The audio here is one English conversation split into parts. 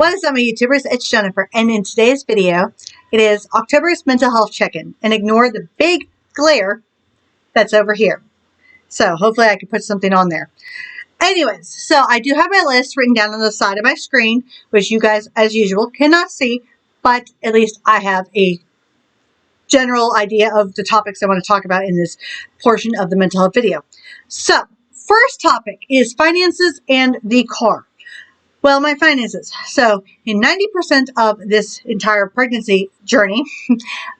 What is up, my YouTubers? It's Jennifer, and in today's video, it is October's mental health check-in, and ignore the big glare that's over here. So hopefully I can put something on there. Anyways, so I do have my list written down on the side of my screen, which you guys, as usual, cannot see, but at least I have a general idea of the topics I want to talk about in this portion of the mental health video. So, first topic is finances and the car. Well, my finances. So, in 90% of this entire pregnancy journey,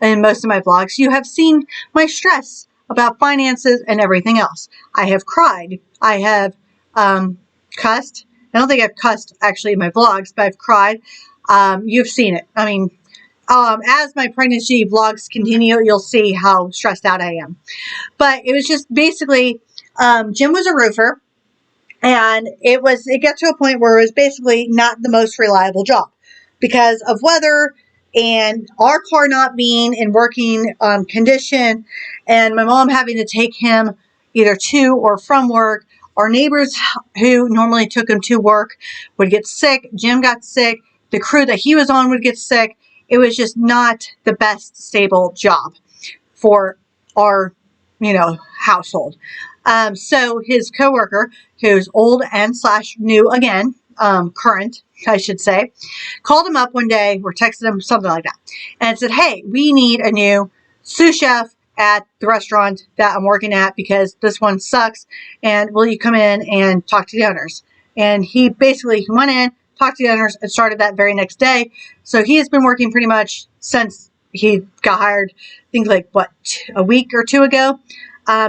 in most of my vlogs, you have seen my stress about finances and everything else. I have cried. I have cussed. I don't think I've cussed actually in my vlogs, but I've cried. You've seen it. I mean, as my pregnancy vlogs continue, you'll see how stressed out I am. But it was just basically, Jim was a roofer. And it got to a point where it was basically not the most reliable job because of weather and our car not being in working condition and my mom having to take him either to or from work. Our neighbors who normally took him to work would get sick. Jim got sick. The crew that he was on would get sick. It was just not the best stable job for our, household. So his coworker, who's old and / new again, current, I should say, called him up one day or texted him, something like that, and said, hey, we need a new sous chef at the restaurant that I'm working at because this one sucks, and will you come in and talk to the owners? And he basically went in, talked to the owners, and started that very next day. So he has been working pretty much since he got hired, I think a week or two ago.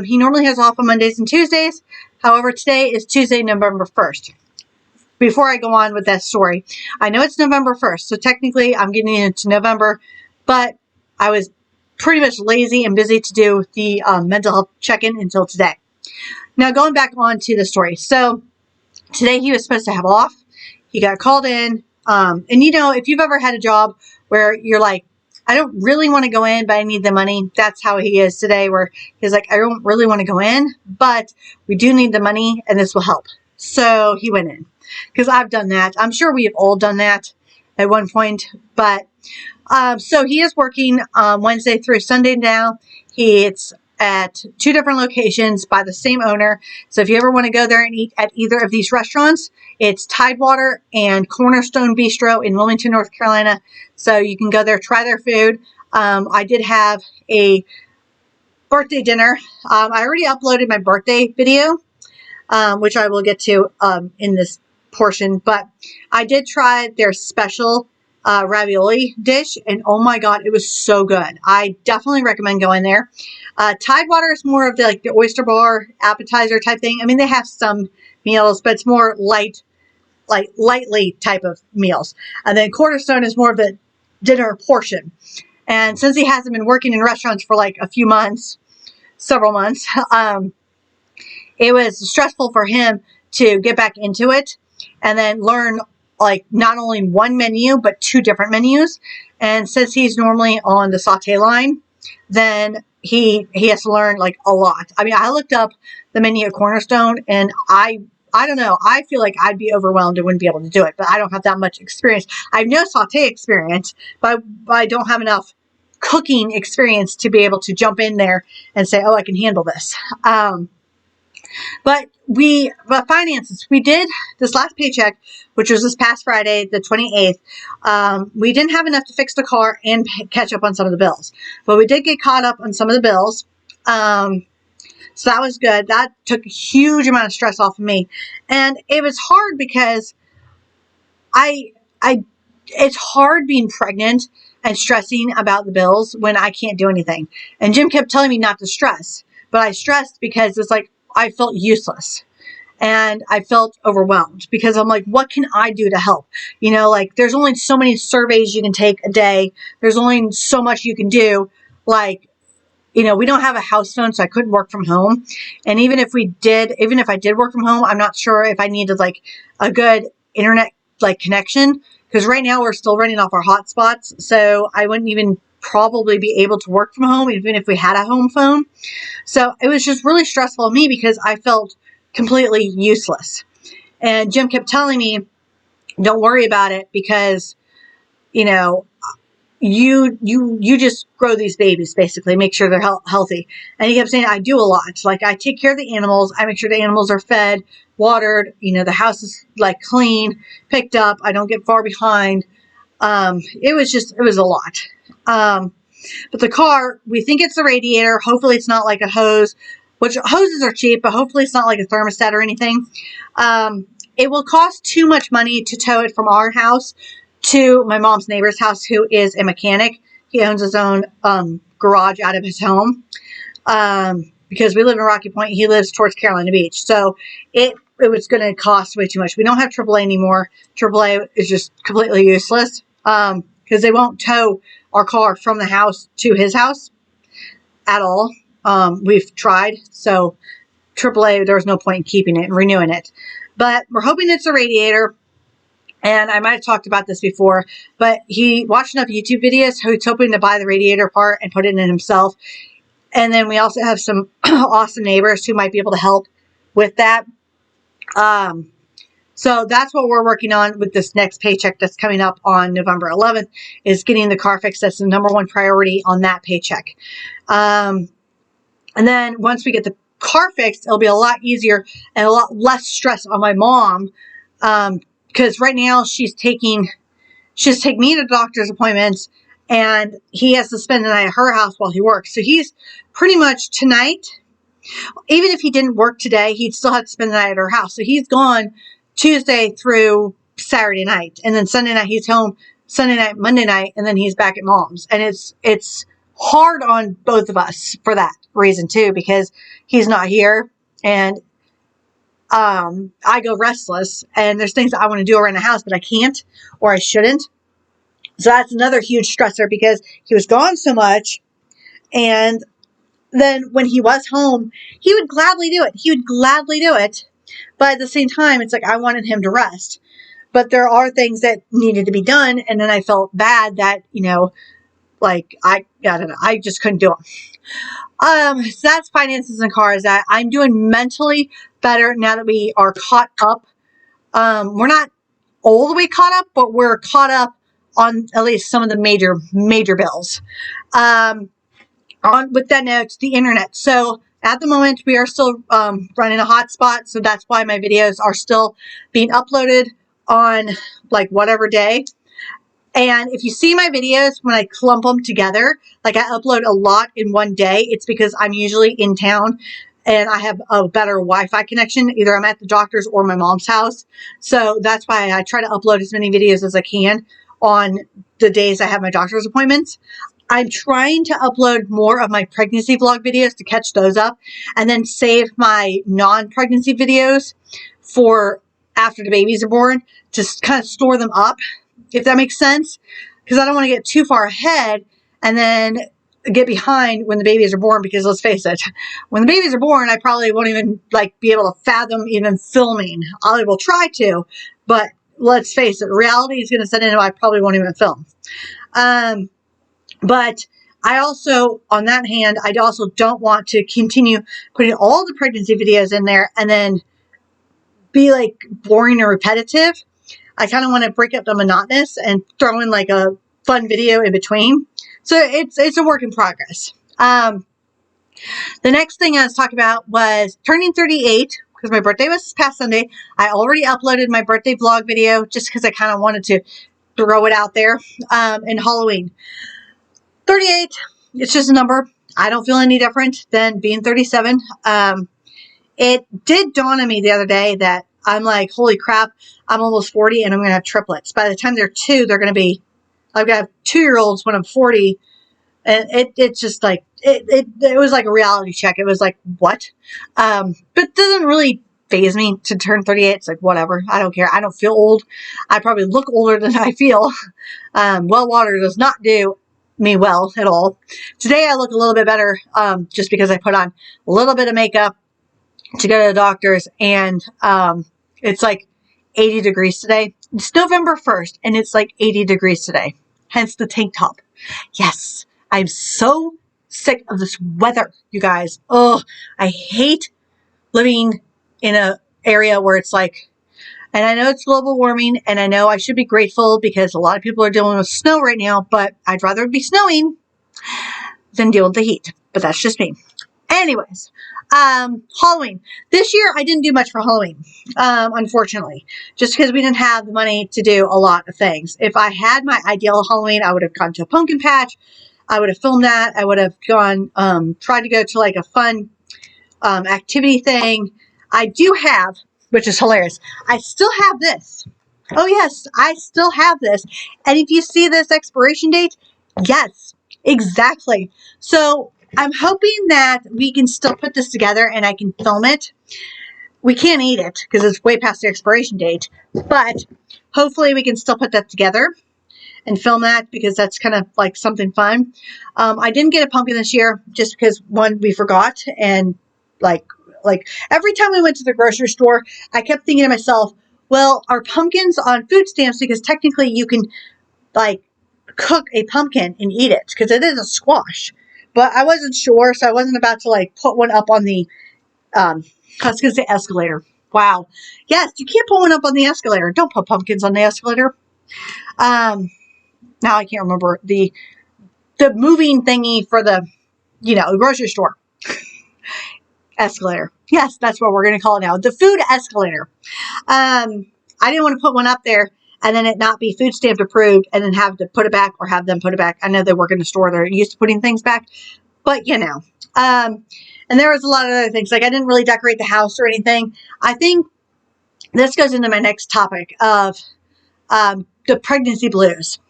He normally has off on Mondays and Tuesdays. However, today is Tuesday, November 1st. Before I go on with that story, I know it's November 1st, so technically I'm getting into November, but I was pretty much lazy and busy to do the mental health check-in until today. Now, going back on to the story. So, today he was supposed to have off. He got called in, and if you've ever had a job where you're like, I don't really want to go in, but I need the money. That's how he is today, where he's like, I don't really want to go in, but we do need the money, and this will help. So he went in, because I've done that. I'm sure we have all done that at one point, but so he is working Wednesday through Sunday now. It's at 2 different locations by the same owner. So if you ever want to go there and eat at either of these restaurants, it's Tidewater and Cornerstone Bistro in Wilmington, North Carolina. So you can go there, try their food. I did have a birthday dinner. I already uploaded my birthday video, which I will get to in this portion. But I did try their special ravioli dish, and oh my god, it was so good. I definitely recommend going there. Tidewater is more of the oyster bar appetizer type thing. I mean, they have some meals, but it's more lightly type of meals. And then Cornerstone is more of the dinner portion. And since he hasn't been working in restaurants for a few months, several months, it was stressful for him to get back into it and then learn not only one menu, but 2 different menus. And since he's normally on the saute line, then he has to learn a lot. I mean, I looked up the menu at Cornerstone, and I don't know. I feel like I'd be overwhelmed and wouldn't be able to do it, but I don't have that much experience. I have no saute experience, but I don't have enough cooking experience to be able to jump in there and say, oh, I can handle this. But finances, we did this last paycheck, which was this past Friday, the 28th. We didn't have enough to fix the car and catch up on some of the bills, but we did get caught up on some of the bills. So that was good. That took a huge amount of stress off of me, and it was hard because it's hard being pregnant and stressing about the bills when I can't do anything. And Jim kept telling me not to stress, but I stressed because it's I felt useless and I felt overwhelmed because I'm like, what can I do to help? There's only so many surveys you can take a day. There's only so much you can do. We don't have a house phone, so I couldn't work from home. And even if I did work from home, I'm not sure if I needed a good internet connection, because right now we're still running off our hotspots. So I wouldn't even probably be able to work from home, even if we had a home phone. So it was just really stressful on me because I felt completely useless. And Jim kept telling me, don't worry about it because, you know, you just grow these babies, basically, make sure they're healthy. And he kept saying, I do a lot. Like, I take care of the animals. I make sure the animals are fed, watered, the house is like clean, picked up. I don't get far behind. It was a lot. But the car, we think it's the radiator. Hopefully it's not like a hose, which hoses are cheap, but hopefully it's not like a thermostat or anything. It will cost too much money to tow it from our house to my mom's neighbor's house, who is a mechanic. He owns his own garage out of his home. Because we live in Rocky Point, he lives towards Carolina Beach. So it was going to cost way too much. We don't have AAA anymore. AAA is just completely useless because they won't tow our car from the house to his house at all. We've tried. So AAA, there was no point in keeping it and renewing it. But we're hoping it's a radiator. And I might have talked about this before, but he watched enough YouTube videos, so he's hoping to buy the radiator part and put it in himself. And then we also have some awesome neighbors who might be able to help with that. So that's what we're working on with this next paycheck that's coming up on November 11th, is getting the car fixed. That's the #1 priority on that paycheck. And then once we get the car fixed, it'll be a lot easier and a lot less stress on my mom. Because right now she's taking me to doctor's appointments, and he has to spend the night at her house while he works. So he's pretty much tonight, even if he didn't work today, he'd still have to spend the night at her house. So he's gone Tuesday through Saturday night, and then Sunday night he's home, Sunday night, Monday night, and then he's back at mom's. And it's hard on both of us for that reason too, because he's not here, and I go restless, and there's things that I want to do around the house, but I can't, or I shouldn't. So that's another huge stressor, because he was gone so much. And then when he was home, he would gladly do it. He would gladly do it. But at the same time, it's like I wanted him to rest. But there are things that needed to be done. And then I felt bad that, like I don't know, I just couldn't do them. So that's finances and cars. That I'm doing mentally better now that we are caught up. We're not all the way caught up, but we're caught up on at least some of the major bills. With that note, the internet. So at the moment, we are still running a hotspot, so that's why my videos are still being uploaded on like whatever day. And if you see my videos, when I clump them together, like I upload a lot in one day, it's because I'm usually in town and I have a better Wi-Fi connection. Either I'm at the doctor's or my mom's house. So that's why I try to upload as many videos as I can on the days I have my doctor's appointments. I'm trying to upload more of my pregnancy vlog videos to catch those up, and then save my non-pregnancy videos for after the babies are born, to kind of store them up, if that makes sense, because I don't want to get too far ahead and then get behind when the babies are born, because let's face it, when the babies are born, I probably won't even be able to fathom even filming. I will try to, but let's face it, reality is going to set in and I probably won't even film. But I also, on that hand, I also don't want to continue putting all the pregnancy videos in there and then be like boring or repetitive. I kind of want to break up the monotonous and throw in like a fun video in between. So it's a work in progress. The next thing I was talking about was turning 38, because my birthday was this past Sunday. I already uploaded my birthday vlog video just because I kind of wanted to throw it out there. And Halloween. 38, it's just a number. I don't feel any different than being 37. It did dawn on me the other day that I'm like, holy crap, I'm almost 40 and I'm going to have triplets. By the time they're 2, they're going to be, I've got 2-year-olds when I'm 40. And it's just like, it was like a reality check. It was like, what? But it doesn't really faze me to turn 38. It's like, whatever. I don't care. I don't feel old. I probably look older than I feel. Well, water does not do me well at all. Today I look a little bit better, just because I put on a little bit of makeup to go to the doctor's, and it's like 80 degrees today. It's November 1st and it's like 80 degrees today, hence the tank top. Yes, I'm so sick of this weather, you guys. Oh, I hate living in an area where it's like And I know it's global warming, and I know I should be grateful because a lot of people are dealing with snow right now, but I'd rather it be snowing than deal with the heat. But that's just me. Anyways, Halloween. This year, I didn't do much for Halloween, unfortunately, just because we didn't have the money to do a lot of things. If I had my ideal Halloween, I would have gone to a pumpkin patch. I would have filmed that. I would have gone, tried to go to like a fun activity thing. I do have, which is hilarious, I still have this. Oh yes, I still have this. And if you see this expiration date, yes, exactly. So I'm hoping that we can still put this together and I can film it. We can't eat it because it's way past the expiration date, but hopefully we can still put that together and film that because that's kind of like something fun. I didn't get a pumpkin this year just because, one, we forgot, and like every time we went to the grocery store, I kept thinking to myself, well, are pumpkins on food stamps? Because technically you can like cook a pumpkin and eat it because it is a squash. But I wasn't sure, so I wasn't about to like put one up on the, I was going to say escalator. Wow. Yes, you can't put one up on the escalator. Don't put pumpkins on the escalator. Now I can't remember the moving thingy for the, grocery store. Escalator. Yes, that's what we're going to call it now. The food escalator. I didn't want to put one up there and then it not be food stamped approved and then have to put it back or have them put it back. I know they work in the store. They're used to putting things back, but and there was a lot of other things. Like I didn't really decorate the house or anything. I think this goes into my next topic of the pregnancy blues.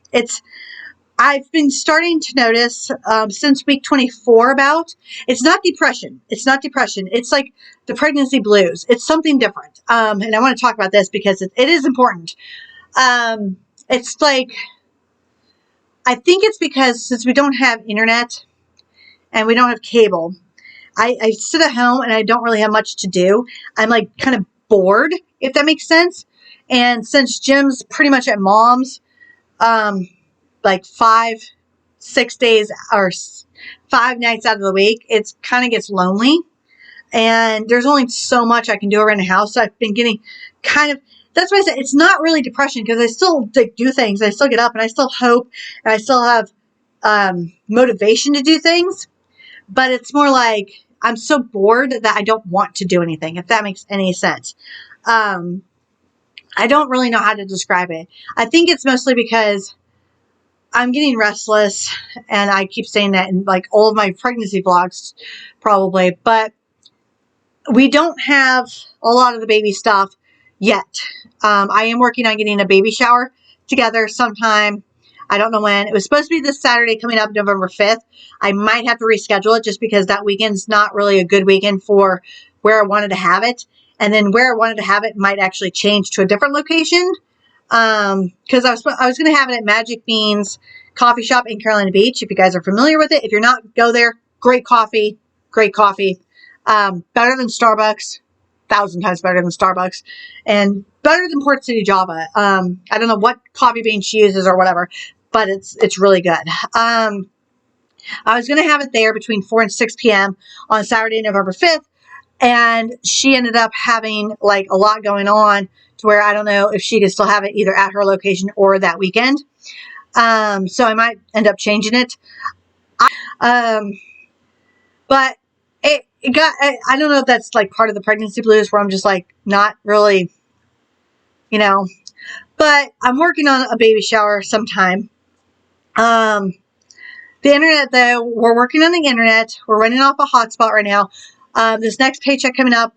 I've been starting to notice since week 24 it's not depression. It's not depression. It's like the pregnancy blues. It's something different. And I want to talk about this because it is important. It's like, I think it's because since we don't have internet and we don't have cable, I sit at home and I don't really have much to do. I'm like kind of bored, if that makes sense. And since Jim's pretty much at mom's, like 5-6 days or 5 nights out of the week, it's kind of gets lonely. And there's only so much I can do around the house. So I've been getting that's why I said it's not really depression because I still do things. I still get up and I still hope and I still have motivation to do things. But it's more like I'm so bored that I don't want to do anything, if that makes any sense. I don't really know how to describe it. I think it's mostly because I'm getting restless, and I keep saying that in like all of my pregnancy vlogs probably, but we don't have a lot of the baby stuff yet. I am working on getting a baby shower together sometime. I don't know when. It was supposed to be this Saturday coming up, November 5th. I might have to reschedule it just because that weekend's not really a good weekend for where I wanted to have it. And then where I wanted to have it might actually change to a different location. Because I was going to have it at Magic Beans Coffee Shop in Carolina Beach. If you guys are familiar with it, if you're not, go there. Great coffee, great coffee. Better than Starbucks, 1,000 times better than Starbucks, and better than Port City Java. I don't know what coffee bean she uses or whatever, but it's really good. I was going to have it there between 4 and 6 p.m. on Saturday, November 5th. And she ended up having like a lot going on to where I don't know if she could still have it either at her location or that weekend. So I might end up changing it. But it got, I don't know if that's like part of the pregnancy blues where I'm just like not really, but I'm working on a baby shower sometime. The internet though, we're working on the internet. We're running off a hotspot right now. This next paycheck coming up,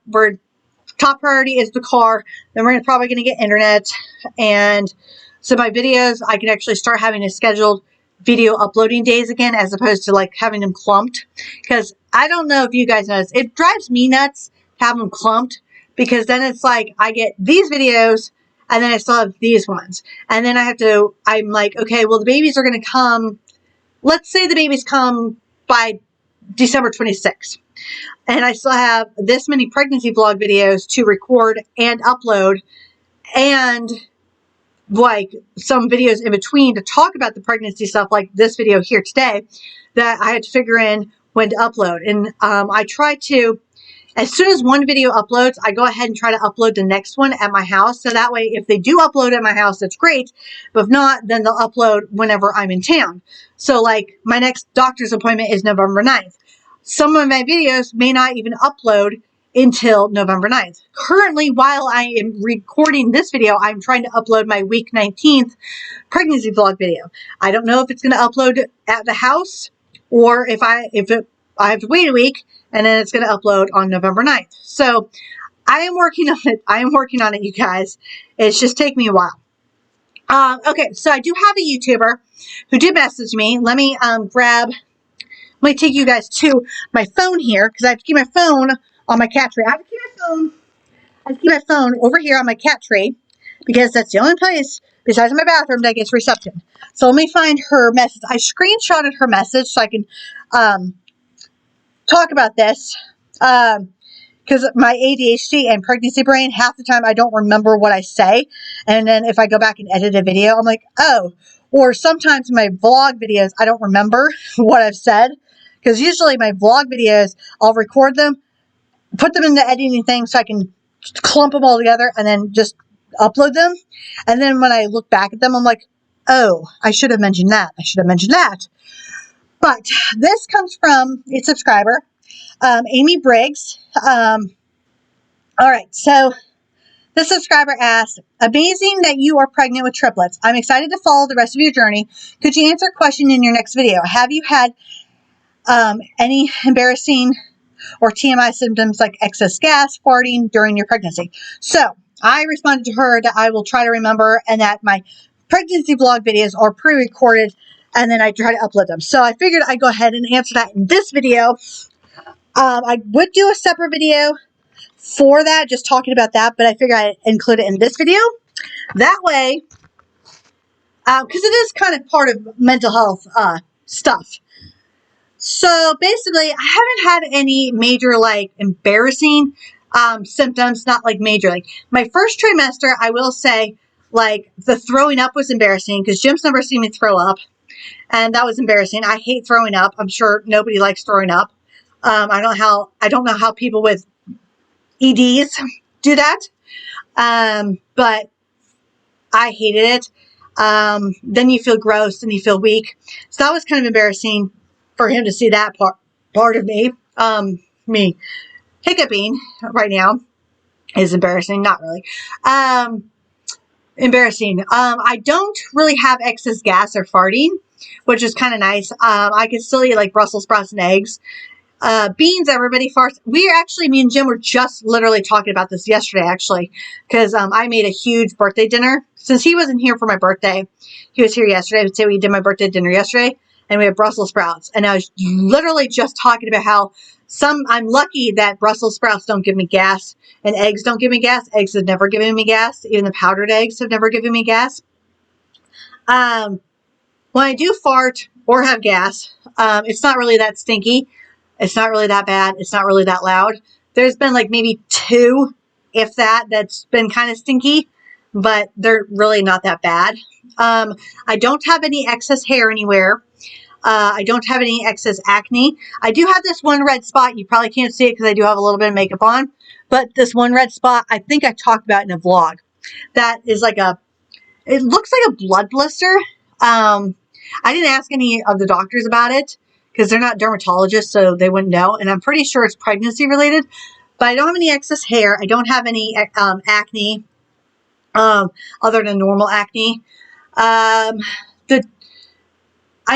top priority is the car. Then we're probably going to get internet. And so my videos, I can actually start having a scheduled video uploading days again, as opposed to like having them clumped. Because I don't know if you guys know this. It drives me nuts to have them clumped. Because then it's like I get these videos and then I still have these ones. And then I'm like, okay, well the babies are going to come. Let's say the babies come by December 26th. And I still have this many pregnancy vlog videos to record and upload, and like some videos in between to talk about the pregnancy stuff, like this video here today, that I had to figure in when to upload. And I try to, as soon as one video uploads, I go ahead and try to upload the next one at my house. So that way, if they do upload at my house, that's great. But if not, then they'll upload whenever I'm in town. So like my next doctor's appointment is November 9th. Some of my videos may not even upload until November 9th. Currently, while I am recording this video, I'm trying to upload my week 19th pregnancy vlog video. I don't know if it's going to upload at the house or if I have to wait a week and then it's going to upload on November 9th. So I am working on it. I am working on it, you guys. It's just taking me a while. Okay, so I do have a YouTuber who did message me. Let me take you guys to my phone here because I have to keep my phone on my cat tree. I have to keep my phone over here on my cat tree because that's the only place besides my bathroom that gets reception. So let me find her message. I screenshotted her message so I can talk about this because my ADHD and pregnancy brain, half the time I don't remember what I say. And then if I go back and edit a video, I'm like, oh. Or sometimes in my vlog videos, I don't remember what I've said. Because usually my vlog videos, I'll record them, put them in the editing thing so I can clump them all together and then just upload them. And then when I look back at them, I'm like, oh, I should have mentioned that. I should have mentioned that. But this comes from a subscriber, Amy Briggs. All right, so this subscriber asked, amazing that you are pregnant with triplets. I'm excited to follow the rest of your journey. Could you answer a question in your next video? Have you had any embarrassing or TMI symptoms like excess gas, farting during your pregnancy? So I responded to her that I will try to remember and that my pregnancy vlog videos are pre-recorded and then I try to upload them. So I figured I'd go ahead and answer that in this video. I would do a separate video for that, just talking about that, but I figured I'd include it in this video. That way, because it is kind of part of mental health stuff. So basically, I haven't had any major, like, embarrassing symptoms, not like major. Like, my first trimester, I will say, like, the throwing up was embarrassing because Jim's never seen me throw up. And that was embarrassing. I hate throwing up. I'm sure nobody likes throwing up. I don't know how people with EDs do that. But I hated it. Then you feel gross and you feel weak. So that was kind of embarrassing for him to see that part of me. Me hiccuping right now is embarrassing. Not really. Embarrassing. I don't really have excess gas or farting, which is kind of nice. I can still eat like Brussels sprouts and eggs. Beans, everybody farts. Me and Jim were just literally talking about this yesterday, actually, because I made a huge birthday dinner. Since he wasn't here for my birthday, he was here yesterday. So we did my birthday dinner yesterday, and we had Brussels sprouts. And I was literally just talking about how I'm lucky that Brussels sprouts don't give me gas, and eggs don't give me gas. Eggs have never given me gas. Even the powdered eggs have never given me gas. When I do fart or have gas, it's not really that stinky. It's not really that bad. It's not really that loud. There's been like maybe 2, if that's been kind of stinky, but they're really not that bad. I don't have any excess hair anywhere. I don't have any excess acne. I do have this one red spot. You probably can't see it because I do have a little bit of makeup on, but this one red spot, I think I talked about in a vlog. That is like it looks like a blood blister. I didn't ask any of the doctors about it, because they're not dermatologists, so they wouldn't know. And I'm pretty sure it's pregnancy related. But I don't have any excess hair. I don't have any acne, other than normal acne. I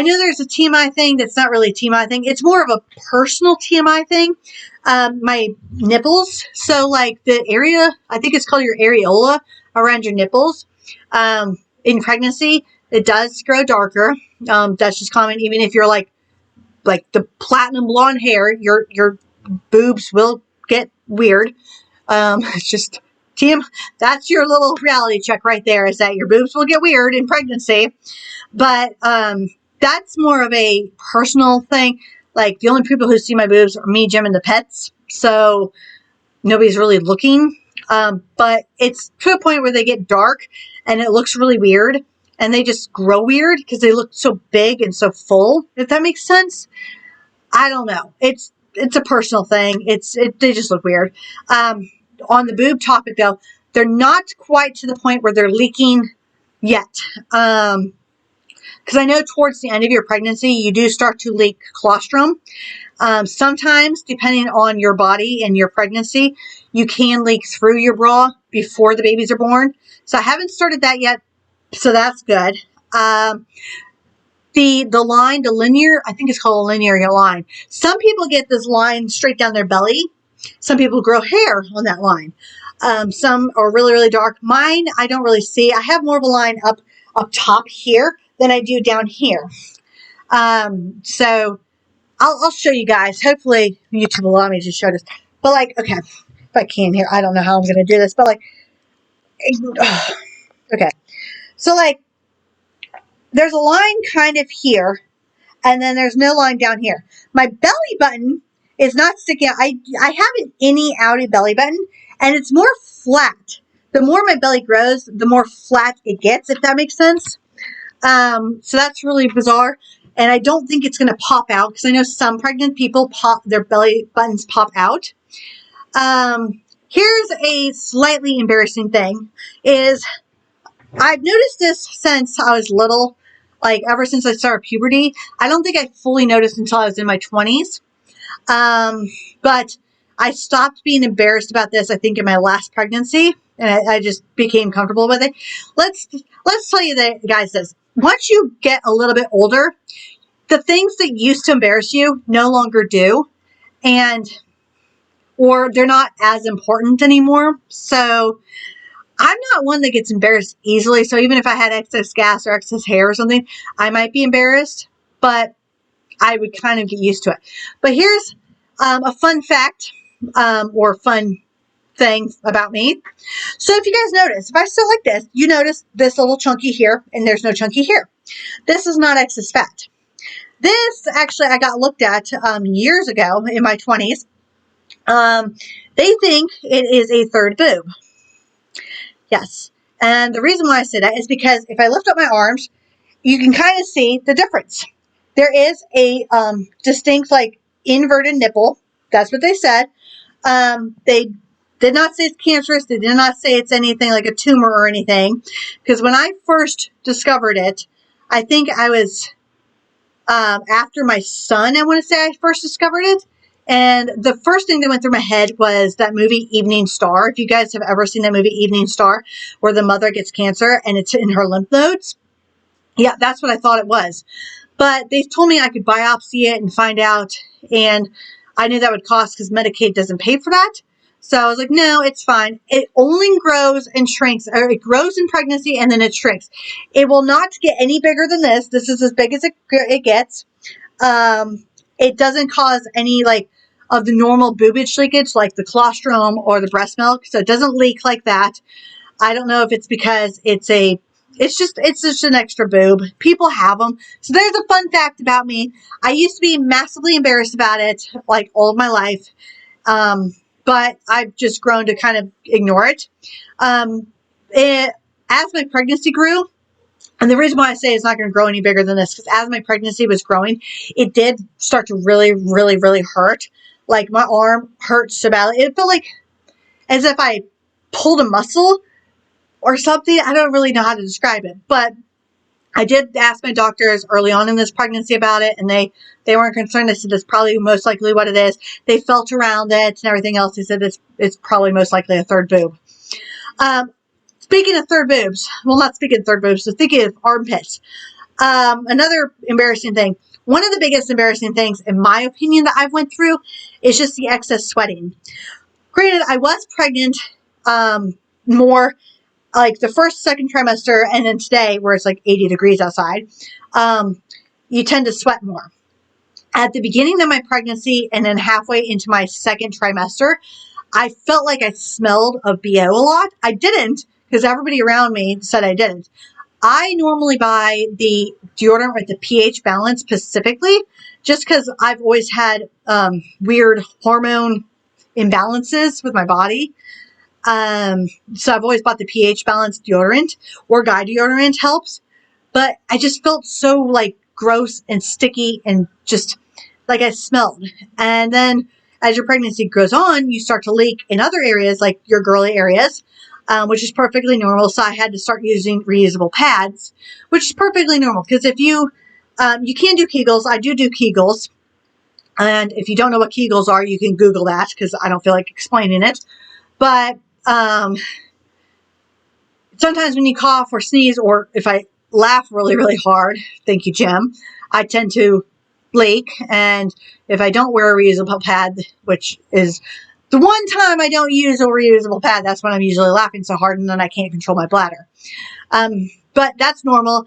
know there's a TMI thing that's not really a TMI thing. It's more of a personal TMI thing. My nipples. So like the area, I think it's called your areola around your nipples. In pregnancy, it does grow darker. That's just common. Even if you're like the platinum blonde hair, your boobs will get weird. It's just that's your little reality check right there, is that your boobs will get weird in pregnancy. But that's more of a personal thing. Like the only people who see my boobs are me, Jim, and the pets. So nobody's really looking. But it's to a point where they get dark and it looks really weird. And they just grow weird because they look so big and so full, if that makes sense. I don't know. It's it's a personal thing. They just look weird. On the boob topic though, they're not quite to the point where they're leaking yet. Because I know towards the end of your pregnancy, you do start to leak colostrum. Sometimes, depending on your body and your pregnancy, you can leak through your bra before the babies are born. So I haven't started that yet, so that's good. The line, the linear, I think it's called a linear line. Some people get this line straight down their belly. Some people grow hair on that line. Some are really, really dark. Mine, I don't really see. I have more of a line up top here than I do down here. So I'll show you guys. Hopefully YouTube will allow me to show this. But like, okay, if I can here, I don't know how I'm going to do this, but like, okay. So like, there's a line kind of here, and then there's no line down here. My belly button is not sticking out. I have an innie outie belly button, and it's more flat. The more my belly grows, the more flat it gets, if that makes sense. So that's really bizarre. And I don't think it's going to pop out, because I know some pregnant people their belly buttons pop out. Here's a slightly embarrassing thing is I've noticed this since I was little, like ever since I started puberty. I don't think I fully noticed until I was in my 20s. But I stopped being embarrassed about this, I think, in my last pregnancy, and I just became comfortable with it. Let's tell you that, guys, this. Once you get a little bit older, the things that used to embarrass you no longer do, or they're not as important anymore. So I'm not one that gets embarrassed easily. So even if I had excess gas or excess hair or something, I might be embarrassed, but I would kind of get used to it. But here's a fun fact or fun thing about me. So if you guys notice, if I sit like this, you notice this little chunky here, and there's no chunky here. This is not excess fat. This, actually, I got looked at years ago in my 20s. They think it is a third boob. Yes. And the reason why I say that is because if I lift up my arms, you can kind of see the difference. There is a distinct, like, inverted nipple. That's what they said. They did not say it's cancerous. They did not say it's anything like a tumor or anything. Because when I first discovered it, I think I was after my son, I want to say I first discovered it. And the first thing that went through my head was that movie Evening Star. If you guys have ever seen that movie Evening Star, where the mother gets cancer and it's in her lymph nodes. Yeah, that's what I thought it was. But they told me I could biopsy it and find out. And I knew that would cost because Medicaid doesn't pay for that. So I was like, no, it's fine. It only grows and shrinks. Or it grows in pregnancy and then it shrinks. It will not get any bigger than this. This is as big as it gets. It doesn't cause any like of the normal boobage leakage like the colostrum or the breast milk. So it doesn't leak like that. I don't know if it's because it's just an extra boob. People have them. So there's a fun fact about me. I used to be massively embarrassed about it like all of my life. But I've just grown to kind of ignore it. As my pregnancy grew, and the reason why I say it's not going to grow any bigger than this, because as my pregnancy was growing, it did start to really, really, really hurt. Like my arm hurt so badly. It felt like as if I pulled a muscle or something. I don't really know how to describe it, but I did ask my doctors early on in this pregnancy about it, and they weren't concerned. They said that's probably most likely what it is. They felt around it and everything else. They said it's probably most likely a third boob. Speaking of third boobs, well, not speaking of third boobs, so thinking of armpits. Another embarrassing thing. One of the biggest embarrassing things, in my opinion, that I've went through is just the excess sweating. Granted, I was pregnant more like the first, second trimester, and then today, where it's like 80 degrees outside, you tend to sweat more. At the beginning of my pregnancy and then halfway into my second trimester, I felt like I smelled of BO a lot. I didn't, because everybody around me said I didn't. I normally buy the deodorant with the pH balance specifically, just because I've always had weird hormone imbalances with my body. So I've always bought the pH balanced deodorant, or Guy deodorant helps. But I just felt so like gross and sticky and just like I smelled. And then as your pregnancy goes on, you start to leak in other areas, like your girly areas, which is perfectly normal. So I had to start using reusable pads, which is perfectly normal. Because if you can do Kegels, I do Kegels. And if you don't know what Kegels are, you can Google that, because I don't feel like explaining it. But sometimes when you cough or sneeze, or if I laugh really, really hard, thank you, Jim, I tend to leak. And if I don't wear a reusable pad, which is the one time I don't use a reusable pad, that's when I'm usually laughing so hard and then I can't control my bladder. But that's normal.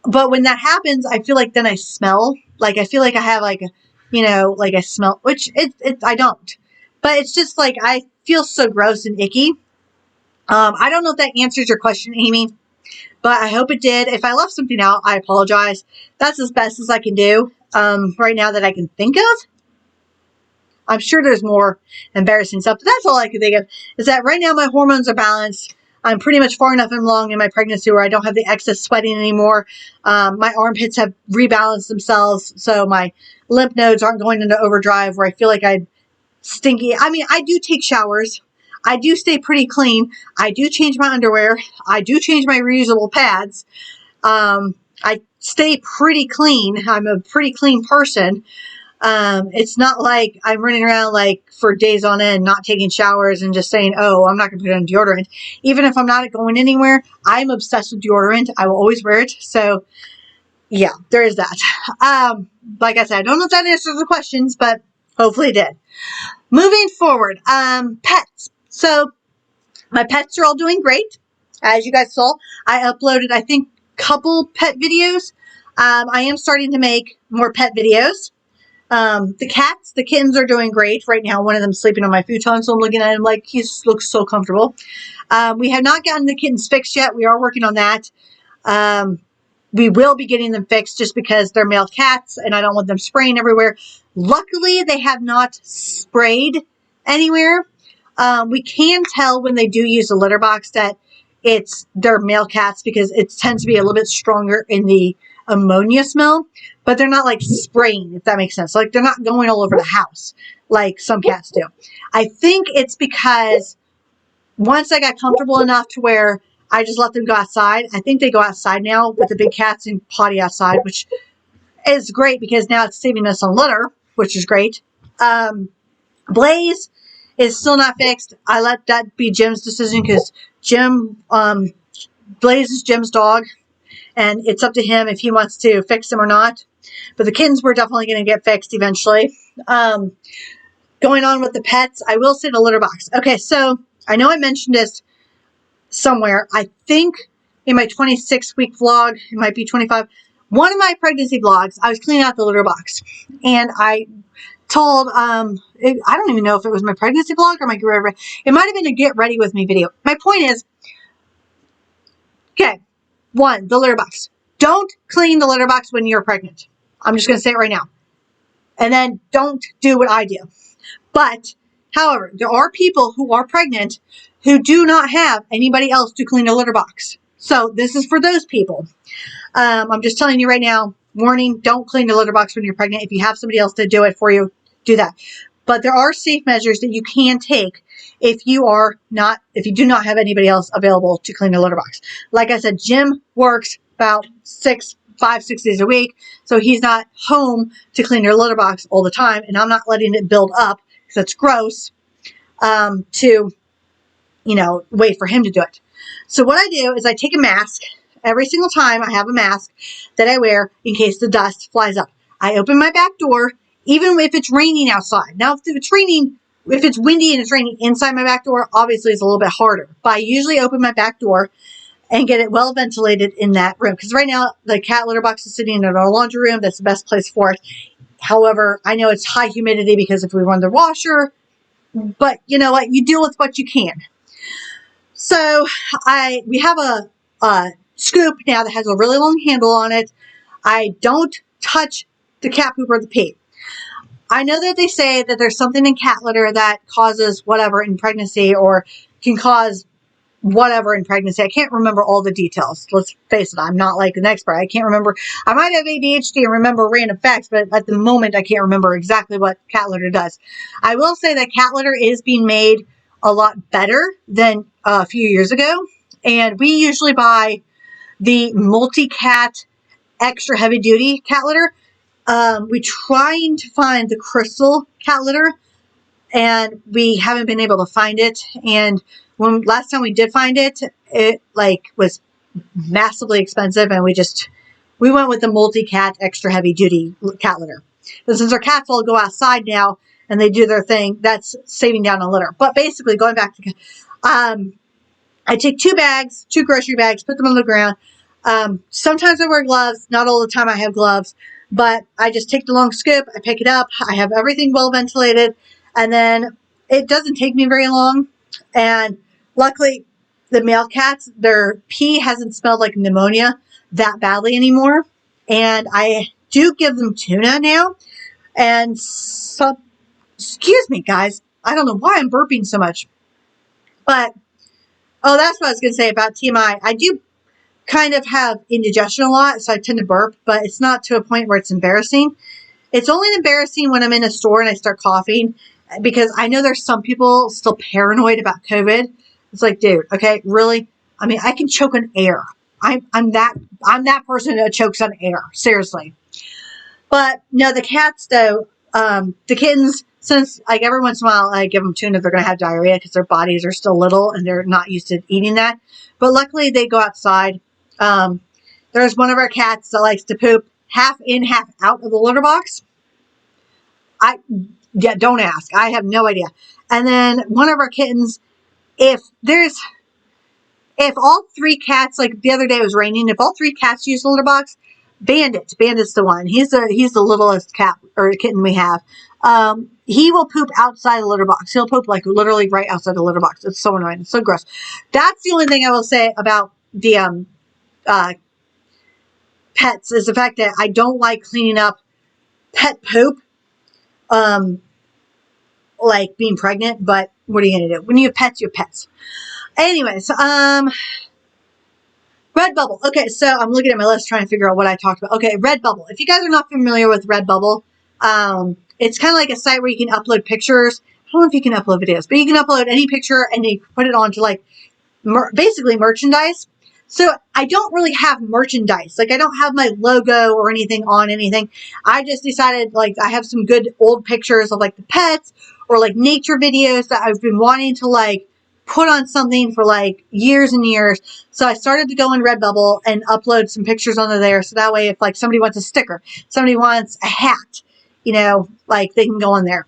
But when that happens, I feel like then I smell. Like, I feel like I have like, like I smell, which I don't. But it's just like, I feel so gross and icky. I don't know if that answers your question, Amy, but I hope it did. If I left something out, I apologize. That's as best as I can do right now that I can think of. I'm sure there's more embarrassing stuff, but that's all I can think of, is that right now my hormones are balanced. I'm pretty much far enough along in my pregnancy where I don't have the excess sweating anymore. My armpits have rebalanced themselves, so my lymph nodes aren't going into overdrive where I feel like I'm stinky. I mean, I do take showers. I do stay pretty clean. I do change my underwear. I do change my reusable pads. I stay pretty clean. I'm a pretty clean person. It's not like I'm running around like for days on end, not taking showers and just saying, oh, I'm not going to put on deodorant. Even if I'm not going anywhere, I'm obsessed with deodorant. I will always wear it. So yeah, there is that. Like I said, I don't know if that answers the questions, but hopefully it did. Moving forward, pets. So my pets are all doing great. As you guys saw, I uploaded, I think, a couple pet videos. I am starting to make more pet videos. The kittens are doing great right now. One of them's sleeping on my futon, so I'm looking at him like he looks so comfortable. We have not gotten the kittens fixed yet. We are working on that. We will be getting them fixed just because they're male cats and I don't want them spraying everywhere. Luckily, they have not sprayed anywhere. We can tell when they do use a litter box that they're male cats because it tends to be a little bit stronger in the ammonia smell, but they're not like spraying, if that makes sense. Like, they're not going all over the house like some cats do. I think it's because once I got comfortable enough to where I just let them go outside. I think they go outside now with the big cats and potty outside, which is great because now it's saving us on litter, which is great. Blaze is still not fixed. I let that be Jim's decision because Blaze is Jim's dog, and it's up to him if he wants to fix him or not. But the kittens we're definitely going to get fixed eventually. Going on with the pets, I will say the litter box. Okay, so I know I mentioned this somewhere. I think in my 26-week vlog, it might be 25, one of my pregnancy vlogs, I was cleaning out the litter box. And I told, I don't even know if it was my pregnancy vlog or my get ready. It might have been a get ready with me video. My point is, okay, one, the litter box. Don't clean the litter box when you're pregnant. I'm just going to say it right now. And then don't do what I do. But, however, there are people who are pregnant who do not have anybody else to clean a litter box. So this is for those people. I'm just telling you right now, warning, don't clean the litter box when you're pregnant. If you have somebody else to do it for you, do that. But there are safe measures that you can take if you do not have anybody else available to clean the litter box. Like I said, Jim works about 5-6 days a week, so he's not home to clean your litter box all the time, and I'm not letting it build up because that's gross to wait for him to do it. So what I do is I take a mask. Every single time I have a mask that I wear in case the dust flies up. I open my back door, even if it's raining outside. Now, if it's windy and it's raining inside my back door, obviously it's a little bit harder. But I usually open my back door and get it well ventilated in that room. Because right now, the cat litter box is sitting in our laundry room. That's the best place for it. However, I know it's high humidity because if we run the washer, but you know what? You deal with what you can. So we have a scoop now that has a really long handle on it. I don't touch the cat poop or the pee. I know that they say that there's something in cat litter that causes whatever in pregnancy or can cause whatever in pregnancy. I can't remember all the details. Let's face it, I'm not like an expert. I can't remember. I might have ADHD and remember random facts, but at the moment I can't remember exactly what cat litter does. I will say that cat litter is being made a lot better than a few years ago. And we usually buy the multi-cat extra heavy duty cat litter. We're trying to find the crystal cat litter, and we haven't been able to find it. And when last time we did find it, it like was massively expensive, and we went with the multi-cat extra heavy duty cat litter. And since our cats all go outside now and they do their thing, that's saving down on litter. But basically, going back to I take 2 bags, 2 grocery bags, put them on the ground. Sometimes I wear gloves. Not all the time I have gloves, but I just take the long scoop. I pick it up. I have everything well ventilated, and then it doesn't take me very long. And luckily, the male cats, their pee hasn't smelled like pneumonia that badly anymore. And I do give them tuna now. And so, excuse me, guys. I don't know why I'm burping so much, but oh, that's what I was going to say about TMI. I do kind of have indigestion a lot, so I tend to burp, but it's not to a point where it's embarrassing. It's only embarrassing when I'm in a store and I start coughing, because I know there's some people still paranoid about COVID. It's like, dude, okay, really? I mean, I can choke on air. I'm that person that chokes on air. Seriously. But no, the cats though, the kittens, since like every once in a while I give them tuna, they're going to have diarrhea because their bodies are still little and they're not used to eating that. But luckily they go outside. There's one of our cats that likes to poop half in, half out of the litter box. Don't ask. I have no idea. And then one of our kittens, if all 3 cats, like the other day it was raining, if all 3 cats use the litter box, Bandit's the one. He's the littlest cat or kitten we have. He will poop outside the litter box. He'll poop like literally right outside the litter box. It's so annoying. It's so gross. That's the only thing I will say about the pets, is the fact that I don't like cleaning up pet poop, like being pregnant. But what are you gonna do? When you have pets, you have pets. Anyways, Redbubble. Okay, so I'm looking at my list trying to figure out what I talked about. Okay, Redbubble. If you guys are not familiar with Redbubble, it's kind of like a site where you can upload pictures. I don't know if you can upload videos, but you can upload any picture and you put it onto like basically merchandise. So I don't really have merchandise. Like I don't have my logo or anything on anything. I just decided like I have some good old pictures of like the pets or like nature videos that I've been wanting to like put on something for like years and years. So I started to go in Redbubble and upload some pictures onto there. So that way if like somebody wants a sticker, somebody wants a hat, you know, like they can go on there.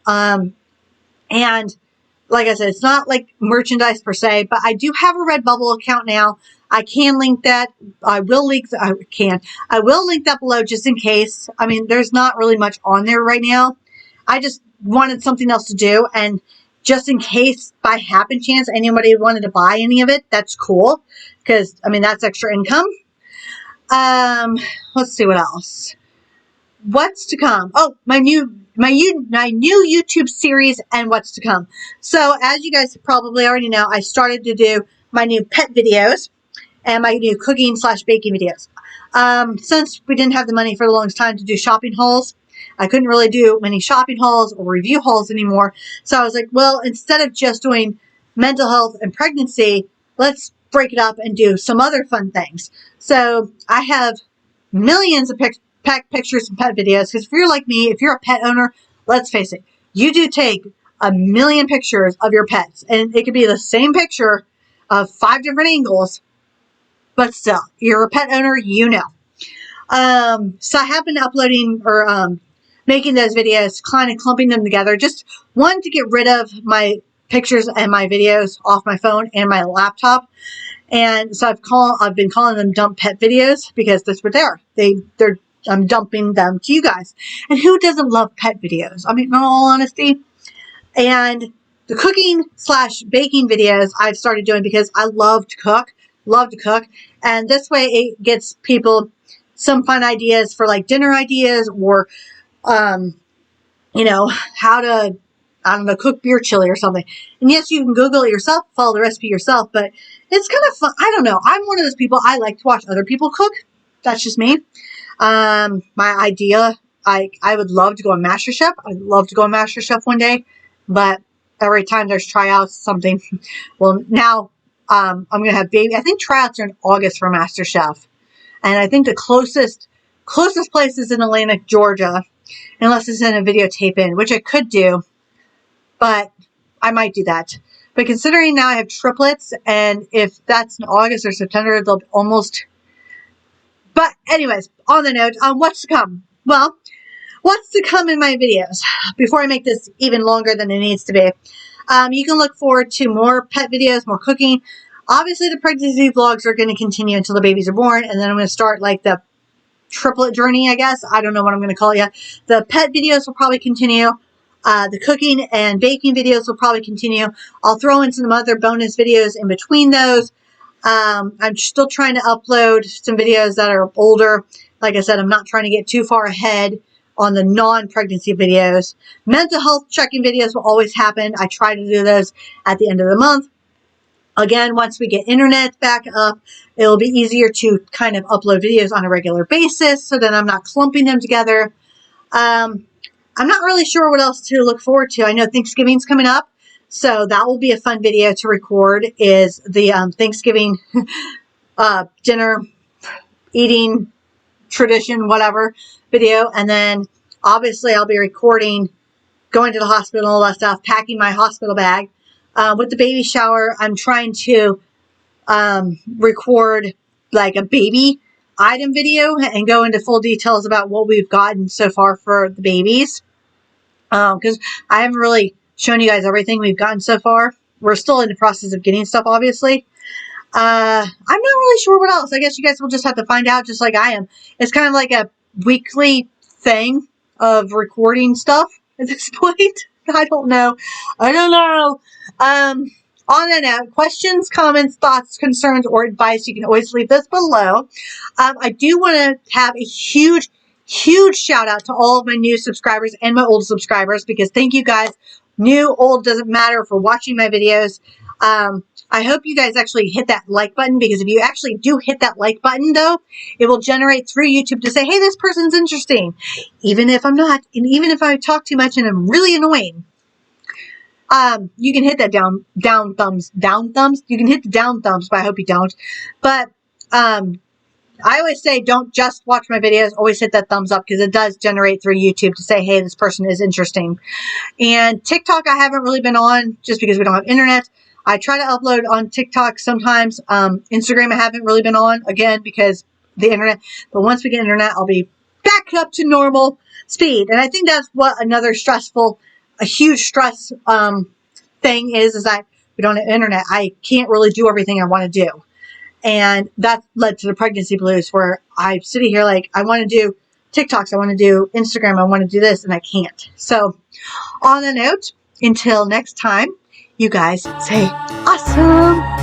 And like I said, it's not like merchandise per se, but I do have a Redbubble account now. I can link that. I will link that below just in case. I mean, there's not really much on there right now. I just wanted something else to do, and just in case by happen chance anybody wanted to buy any of it, that's cool, because I mean that's extra income. Let's see what else. What's to come? Oh, my new YouTube series and what's to come. So as you guys probably already know, I started to do my new pet videos and my new cooking / baking videos. Since we didn't have the money for the longest time to do shopping hauls, I couldn't really do many shopping hauls or review hauls anymore. So I was like, well, instead of just doing mental health and pregnancy, let's break it up and do some other fun things. So I have millions of pet pictures and pet videos, because if you're like me, if you're a pet owner, let's face it, you do take a million pictures of your pets, and it could be the same picture of 5 different angles, but still, you're a pet owner, you know. So I have been uploading or making those videos, kind of clumping them together, just one to get rid of my pictures and my videos off my phone and my laptop. And so I've been calling them dump pet videos, because that's what they're I'm dumping them to you guys. And who doesn't love pet videos? I mean, in all honesty. And the cooking / baking videos I've started doing because I love to cook. And this way it gets people some fun ideas for like dinner ideas, or, you know, how to, I don't know, cook beer chili or something. And yes, you can Google it yourself, follow the recipe yourself, but it's kind of fun. I don't know. I'm one of those people, I like to watch other people cook. That's just me. My idea, I would love to go on MasterChef. I'd love to go on MasterChef one day, but every time there's tryouts, something. Well, now I'm going to have baby. I think tryouts are in August for MasterChef. And I think the closest place is in Atlanta, Georgia, unless it's in a videotape in, which I could do, but I might do that. But considering now I have triplets, and if that's in August or September, they'll almost... But anyways, on the note, what's to come? Well, what's to come in my videos? Before I make this even longer than it needs to be, you can look forward to more pet videos, more cooking. Obviously, the pregnancy vlogs are going to continue until the babies are born, and then I'm going to start like the triplet journey, I guess. I don't know what I'm going to call it yet. The pet videos will probably continue. The cooking and baking videos will probably continue. I'll throw in some other bonus videos in between those. I'm still trying to upload some videos that are older. Like I said, I'm not trying to get too far ahead on the non-pregnancy videos. Mental health check-in videos will always happen. I try to do those at the end of the month. Again, once we get internet back up, it'll be easier to kind of upload videos on a regular basis so that I'm not clumping them together. I'm not really sure what else to look forward to. I know Thanksgiving's coming up, so that will be a fun video to record, is the Thanksgiving dinner, eating, tradition, whatever video. And then obviously I'll be recording going to the hospital, all that stuff, packing my hospital bag. With the baby shower, I'm trying to record like a baby item video and go into full details about what we've gotten so far for the babies. Because I haven't really shown you guys everything we've gotten so far. We're still in the process of getting stuff, obviously. I'm not really sure what else. I guess you guys will just have to find out, just like I am. It's kind of like a weekly thing of recording stuff at this point. I don't know. On that note, questions, comments, thoughts, concerns, or advice, you can always leave those below. I do want to have a huge shout out to all of my new subscribers and my old subscribers, because thank you guys. New, old, doesn't matter, for watching my videos. I hope you guys actually hit that like button, because if you actually do hit that like button, though, it will generate through YouTube to say, hey, this person's interesting. Even if I'm not, and even if I talk too much and I'm really annoying, you can hit that down thumbs. You can hit the down thumbs, but I hope you don't. But, I always say don't just watch my videos, always hit that thumbs up, because it does generate through YouTube to say, hey, this person is interesting. And TikTok I haven't really been on, just because we don't have internet. I try to upload on TikTok sometimes. Instagram I haven't really been on, again, because the internet. But once we get internet, I'll be back up to normal speed. And I think that's what another a huge stress thing is that we don't have internet. I can't really do everything I want to do. And that led to the pregnancy blues, where I'm sitting here like, I want to do TikToks, I want to do Instagram, I want to do this, and I can't. So, on the note, until next time, you guys say awesome.